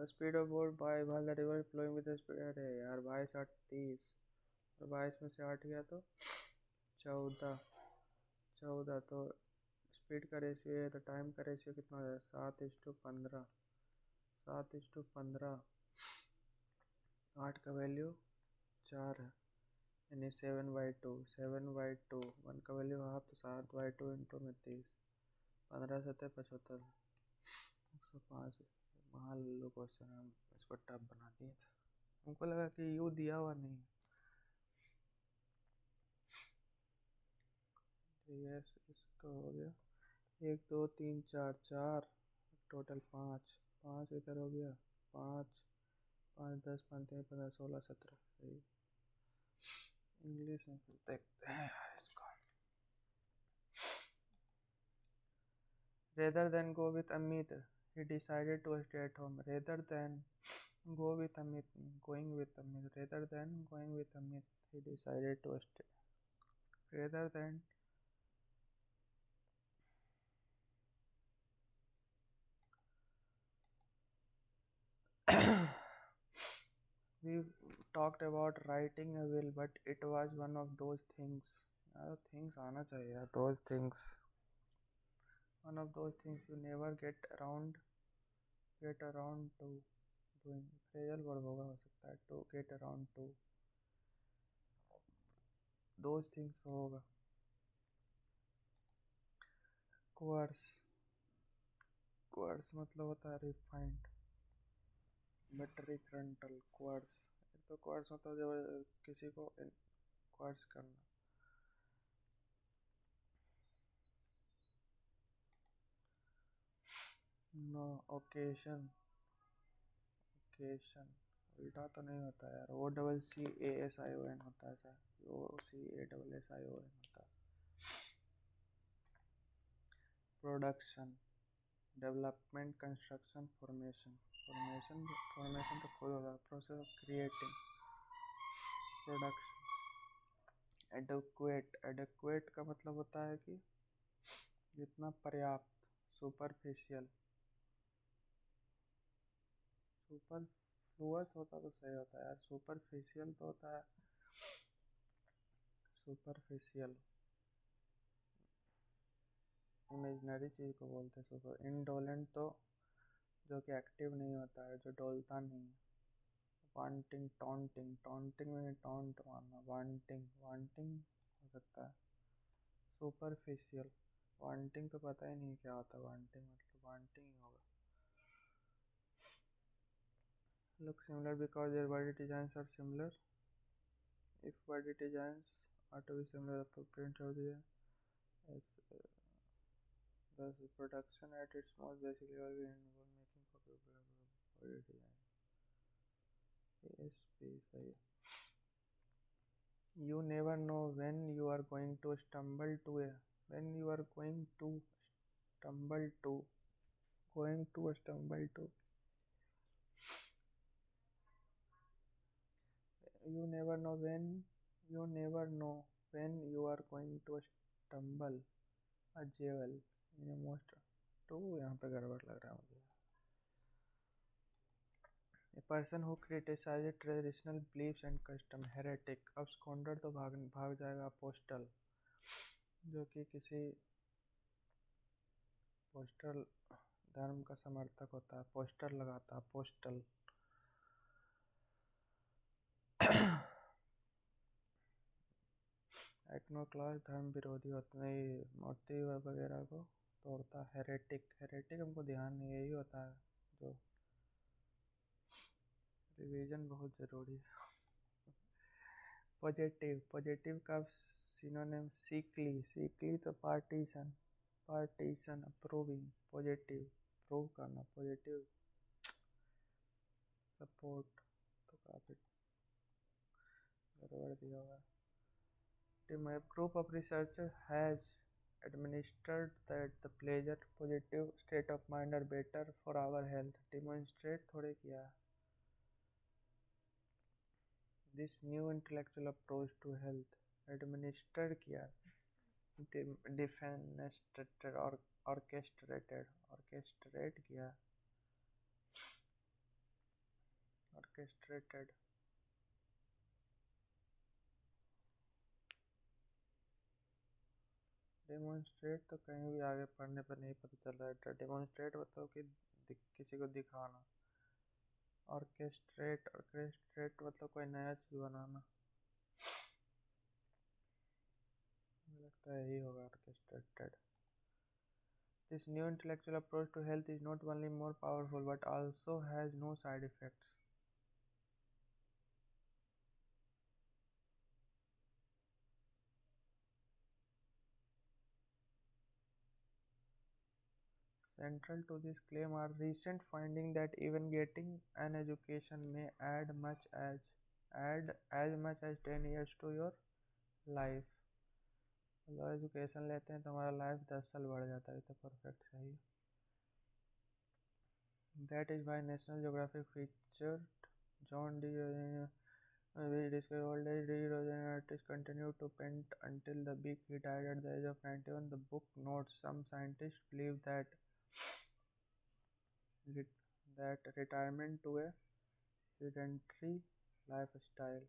speed of boat by while the river flowing with the speed. अरे यार 22 8 30 और 22 में से 8 गया तो 14 14 तो स्पीड का रेशियो है तो टाइम का रेशियो कितना हो जाएगा 7:15 7:15 8 का वैल्यू 4 है यानी 7/2 7/2 1 का वैल्यू हाफ तो 7/2 इंटू में 30 15 7 75 105 महालल्लू क्वेश्चन हम इसको टफ बना दिए थे हमको लगा कि यू दिया हुआ नहीं यस इसका हो गया 1 2 3 4 4 टोटल 5 5 इधर हो गया 5 5 10 5 3 15 16 17 सही इंग्लिश में फिर देखते हैं यार इसको rather than go with Amit he decided to stay at home rather than go with Amit going with Amit rather than going with Amit he decided to stay rather than we talked about writing a will but it was one of those things things आना चाहिए यार those things one of those things you never get around to doing phrasal verb होगा हो सकता है to get around to those things होगा quartz मतलब होता है रिफाइंड बैटरी फ्रंटल क्वार्ट्स तो क्वार्ट्स मतलब जब किसी को क्वार्ट्स करना नो ओकेशन उल्टा तो नहीं होता यार OCCASION होता है सर OCASSION होता है प्रोडक्शन डेवलपमेंट कंस्ट्रक्शन फॉर्मेशन तो खुद होता है process of creating production adequate का मतलब होता है कि जितना पर्याप्त सुपरफिशियल सुपरफ्लुअस होता तो सही होता है यार सुपरफिशियल तो होता है सुपरफिशियल इमेजिनरी चीज़ को बोलते हैं सुपर इंडोलेंट तो जो कि एक्टिव नहीं होता है जो डोलता नहीं है वांटिंग टॉन्टिंग में टॉन्ट मारना वांटिंग हो सकता है सुपरफिशियल वांटिंग तो पता ही नहीं क्या होता वांटिंग मतलब वांटिंग ही होगा look similar because their body designs are similar if body designs are to be similar the footprint of the is thus production at its most basic level will involve making copy of body design ASP सही you never know when you are going to stumble to a when you are going to stumble to you never know when you are going to stumble a jewel in a most तो यहाँ पे गड़बड़ लग रहा है मुझे A person who criticizes traditional beliefs and custom heretic absconder तो भाग जाएगा apostle जो कि किसी पोस्टल धर्म का समर्थक होता है पोस्टर लगाता है पोस्टल एक्नोक्लास धर्म विरोधी होता है मूर्ति वगैरह को तोड़ता हेरेटिक हमको ध्यान नहीं यही होता है जो रिवीजन बहुत ज़रूरी है पॉजिटिव का सिनोनिम सीकली तो पार्टीशन अप्रूविंग पॉजिटिव प्रूव करना पॉजिटिव सपोर्ट तो काफ़ी गड़बड़ दिया हुआ है A group of researchers has administered that the pleasure positive state of mind are better for our health demonstrate थोड़े किया this new intellectual approach to health administered किया defenestrated और orchestrate किया orchestrated डेमोन्स्ट्रेट तो कहीं भी आगे पढ़ने पर नहीं पता चल रहा है। डेमोन्स्ट्रेट मतलब कि किसी को दिखाना। ऑर्केस्ट्रेट मतलब कोई नया चीज़ बनाना। मुझे लगता है यही होगा orchestrated. This new intellectual approach to health is not only more powerful but also has no side effects. Central to this claim are recent findings that even getting an education may add as much as 10 years to your life. मतलब education लेते हैं तो हमारा life 10 साल बढ़ जाता है। तो परफेक्ट सही है। That is why National Geographic featured John D. We discovered old age D. Rosen artists continued to paint until the big he died at the age of 91. The book notes some scientists believe that retirement to a sedentary lifestyle.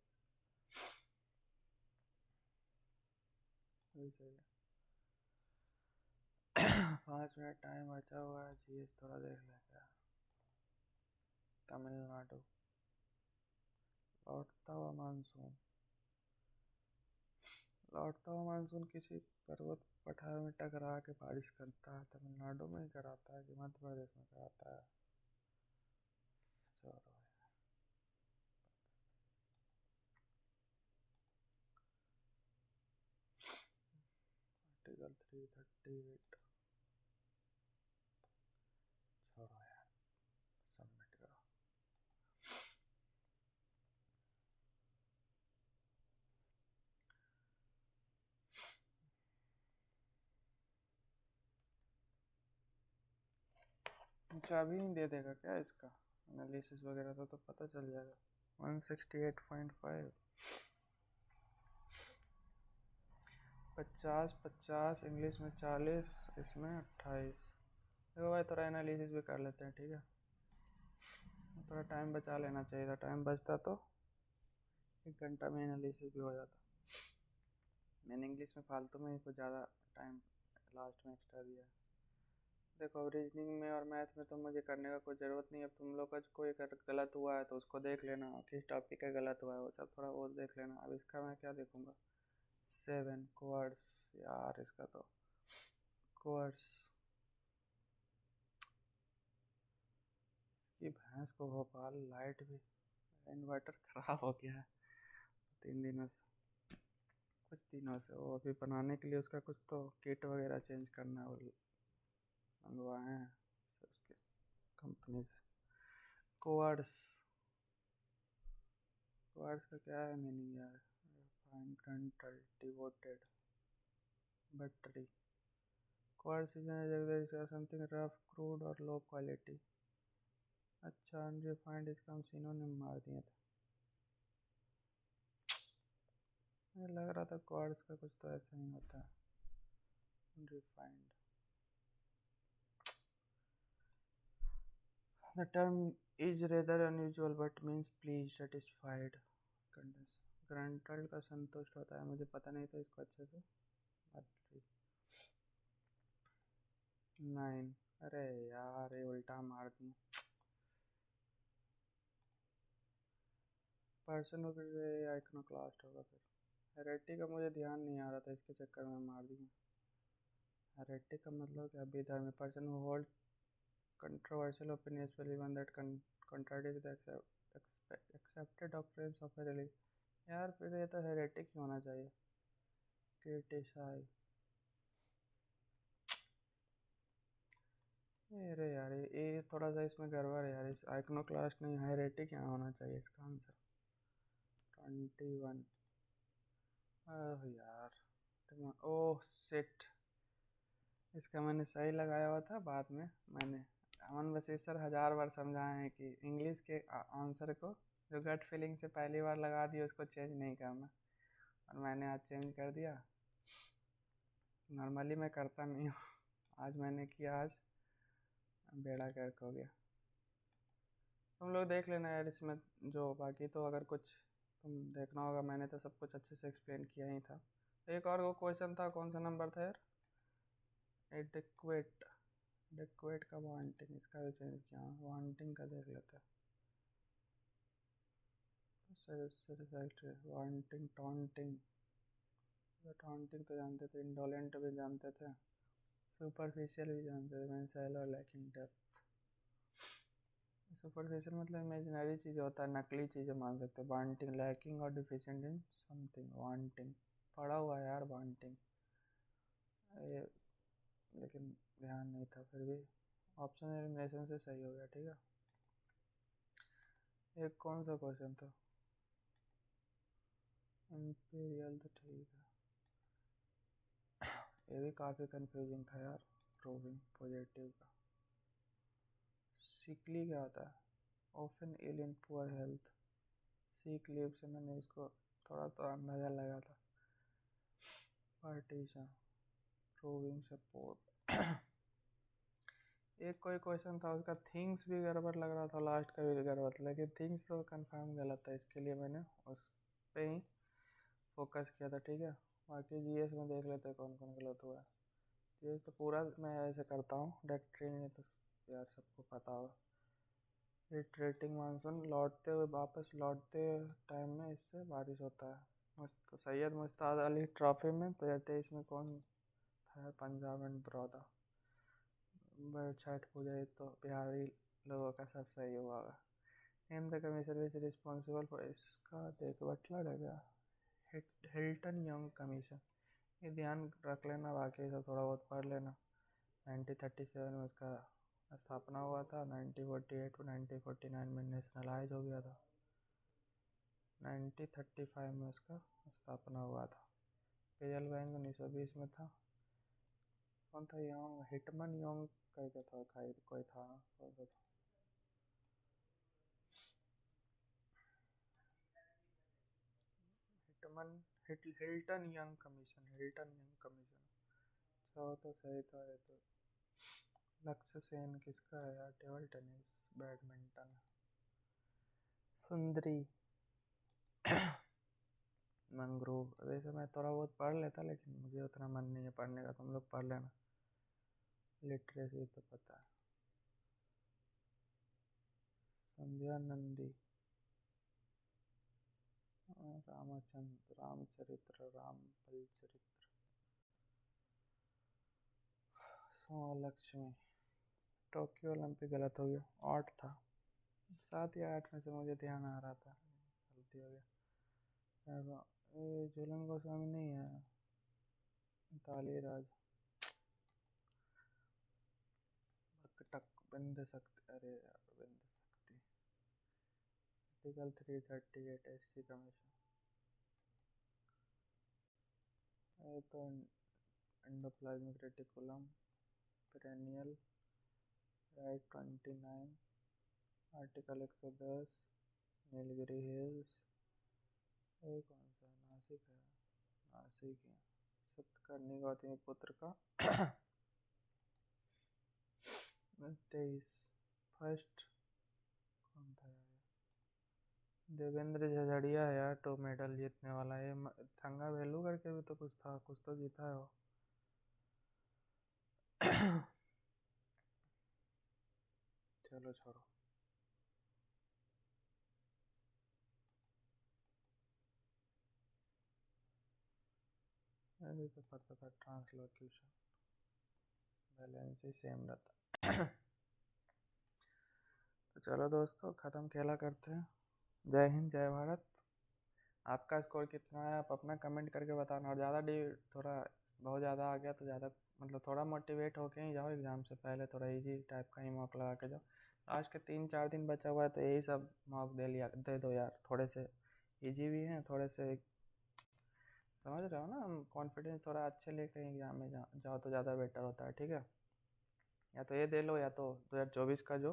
5 minute time बचा हुआ है। GS थोड़ा देख लेते हैं। तमिलनाडु लौटता हुआ monsoon किसी पर्वत पठार में टकरा के बारिश करता है। तमिलनाडु में ही कराता है कि मध्य प्रदेश में कराता है। आर्टिकल 338 छोड़ो यार, सबमिट करो। अच्छा अभी नहीं दे देगा क्या इसका एनालिसिस वगैरह तो पता चल जाएगा। 168.5 50 इंग्लिश में 40 इसमें 28। देखो भाई थोड़ा एनालिसिस भी कर लेते हैं, ठीक है। थोड़ा टाइम बचा लेना चाहिए था। टाइम बचता तो 1 घंटा में एनालिसिस भी हो जाता। मैंने इंग्लिश में फालतू में ही कुछ ज़्यादा टाइम लास्ट में एक्स्ट्रा दिया। देखो रीजनिंग में और मैथ में तो मुझे करने का कोई ज़रूरत नहीं है। अब तुम लोग का कोई गलत हुआ है तो उसको देख लेना, किस टॉपिक का गलत हुआ है वो सब थोड़ा वो देख लेना। अब इसका मैं क्या देखूँगा। 7 क्वार्ट्स यार, इसका तो क्वार्ट्स की भैंस को भोपाल लाइट भी इन्वर्टर ख़राब हो गया है 3 दिनों से, कुछ दिनों से। वो अभी बनाने के लिए उसका कुछ तो किट वगैरह चेंज करना है, वो मंगवाए हैं उसके कंपनी से। क्वार्ट्स का क्या है मीनिंग यार। फाइन ग्रंटल devoted battery. Quartz is something rough crude और लो क्वालिटी। अच्छा अनरिफाइंड इसका हम सिनोनिम मार दिए थे। मुझे लग रहा था क्वार्ट्स का कुछ तो ऐसा ही होता है unrefined. The term is rather unusual but means pleased, satisfied, content. ग्रंटल का संतुष्ट होता है। मुझे पता नहीं था इसको अच्छे से। 9 अरे यार ये उल्टा मार दी। पर्सन आइकनोक्लास्ट होगा फिर। हेरेटिक का मुझे ध्यान नहीं आ रहा था, इसके चक्कर में मार दिया। हेरेटिक का मतलब क्या? बेधर्मी। Person who hold controversial opinions will be one that contradict the accepted doctrines of a religion. यार फिर ये तो हेरेटिक ही होना चाहिए। क्रिटिसाइज। अरे यार ये थोड़ा सा इसमें गड़बड़ है यार। इस आइकनोक्लास्ट नहीं, हेरेटिक यहाँ होना चाहिए इसका आंसर। 21 यार ओह शिट, इसका मैंने सही लगाया हुआ था। बाद में मैंने अमन वसीर सर 1000 बार समझाए हैं कि इंग्लिश के आंसर को जो गट फीलिंग से पहली बार लगा दिया उसको चेंज नहीं करना, और मैंने आज चेंज कर दिया। नॉर्मली मैं करता नहीं हूँ, आज मैंने किया। आज बेड़ा गर्क हो गया। तुम लोग देख लेना यार इसमें जो बाकी तो अगर कुछ तुम देखना होगा। मैंने तो सब कुछ अच्छे से एक्सप्लेन किया ही था। एक और वो क्वेश्चन था, कौन सा नंबर था यार? एडिक्वेट, एडिक्वेट का वांटिंग, इसका भी चेंज किया, वांटिंग का देख लेते हैं। वांटिंग, टॉन्टिंग, टॉन्टिंग तो जानते थे, इंडोलेंट भी जानते थे, सुपरफिशियल भी जानते थे, mean shallow lacking depth. Superficial मतलब इमेजिनरी चीज़ होता है, नकली चीज़ें मान सकते हैं। वांटिंग, लैकिंग और डिफिशिएंट इन समथिंग। वांटिंग पढ़ा हुआ है यार, वांटिंग ये, लेकिन ध्यान नहीं था, फिर भी ऑप्शन एलिमिनेशन से सही हो गया। ठीक है, एक कौन सा क्वेश्चन था, इंपीरियल तो ठीक है, ये भी काफ़ी कंफ्यूजिंग था यार। प्रूविंग पॉजिटिव का सिकली क्या होता है, often ill in poor health. Sick leave से मैंने इसको थोड़ा तो अंदाज़ा लगा था। Partition, proving support. एक कोई क्वेश्चन था उसका थिंग्स भी गड़बड़ लग रहा था, लास्ट का भी गड़बड़, लेकिन थिंग्स तो कंफर्म गलत था, इसके लिए मैंने उस पे ही फोकस किया था। ठीक है, बाकी जीएस में देख लेते हैं कौन कौन गलत हुआ है। जीएस तो पूरा मैं ऐसे करता हूँ, डॉक्ट्रिन में तो यार सबको पता होगा। रिट्रेटिंग मानसून, लौटते हुए, वापस लौटते टाइम में इससे बारिश होता है। तो सैयद मुश्ताक अली ट्रॉफी में 2023 में कौन था, पंजाब एंड बड़ौदा। छठ पूजा तो बिहारी लोगों का सब सही हुआ होगा। Name the commission which responsible for, इसका देख बटलर है क्या, हिल्टन यंग कमीशन। ये ध्यान रख लेना, बाकी सब थोड़ा बहुत पढ़ लेना। 1937 में उसका स्थापना हुआ था, 1948 और 1949 में नेशनलाइज हो गया था, 1935 में उसका स्थापना हुआ था। पेजल बैंक 1920 में था। कौन था, योंग, हिटमन योंग करके था, कोई था, hitman, Hilton Young commission, Hilton Young commission. तो सही था ये तो। लक्ष्य सेन किसका है यार, टेबल टेनिस, बैडमिंटन। सुंदरी मंगरूव, वैसे मैं थोड़ा बहुत पढ़ लेता, लेकिन मुझे उतना मन नहीं है पढ़ने का, तुम लोग पढ़ लेना। लिटरेसी तो पता है। संध्या नंदी, रामचंद्र, रामचरित्र, रामपल चरित्र। लक्ष्मी, टोक्यो ओलंपिक गलत हो गया, 8 था, 7 या 8 में से मुझे ध्यान आ रहा था, गलती हो गया। ये झूलन गोस्वामी नहीं है, ताली राज, टक बिंद सकती, अरे यार बिंद सकती। आर्टिकल 338 एससी कमीशन, ये तो endoplasmic reticulum, perennial, right 29, article 110, Nilgiri hills. ये कौन सा, नासिक है, नासिक है। सतकर्णी गौतमी पुत्र का 23, फर्स्ट कौन था यार, देवेंद्र झझड़िया है यार, 2 मेडल जीतने वाला है। थंगा वेलू करके भी तो कुछ था, कुछ तो जीता है वो। चलो छोड़ो, मुझे तो पता था, ट्रांसलोक्यूशन, बैलेंस ही सेम रहता। तो चलो दोस्तों, ख़त्म खेला करते हैं। जय हिंद, जय भारत। आपका स्कोर कितना है आप अपना कमेंट करके बताना, और ज़्यादा थोड़ा बहुत ज़्यादा आ गया तो ज़्यादा, मतलब थोड़ा मोटिवेट होके ही जाओ, एग्ज़ाम से पहले थोड़ा इजी टाइप का ही मॉक लगा के जाओ। लास्ट के 3-4 दिन बचा हुआ है, तो यही सब मॉक दे दो यार, थोड़े से इजी भी हैं, थोड़े से, समझ रहे हो ना, हम कॉन्फिडेंस थोड़ा अच्छे लेके एग्ज़ाम में जाओ तो ज़्यादा बेटर होता है। ठीक है, या तो ये दे लो, या तो 2024 का जो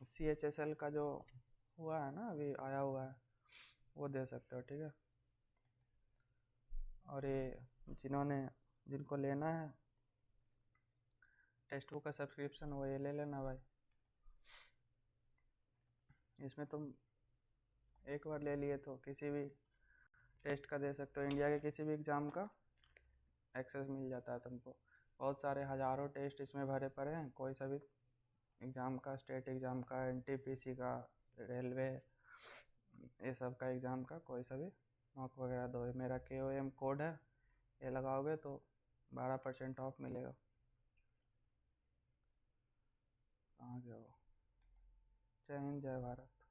CHSL का जो हुआ है ना, अभी आया हुआ है, वो दे सकते हो। ठीक है, और ये जिनको लेना है टेक्स्ट बुक का सब्सक्रिप्शन, वो ये ले लेना भाई। इसमें तुम एक बार ले लिए तो किसी भी टेस्ट का दे सकते हो, इंडिया के किसी भी एग्ज़ाम का एक्सेस मिल जाता है तुमको। बहुत सारे हज़ारों टेस्ट इसमें भरे पड़े हैं, कोई सा भी एग्ज़ाम का, स्टेट एग्ज़ाम का, एनटीपीसी का, रेलवे, ये सब का एग्ज़ाम का कोई सा भी मॉक वगैरह दो। मेरा KOM कोड है, ये लगाओगे तो 12% ऑफ मिलेगा। कहाँ गया वो? जय हिंद, जय भारत।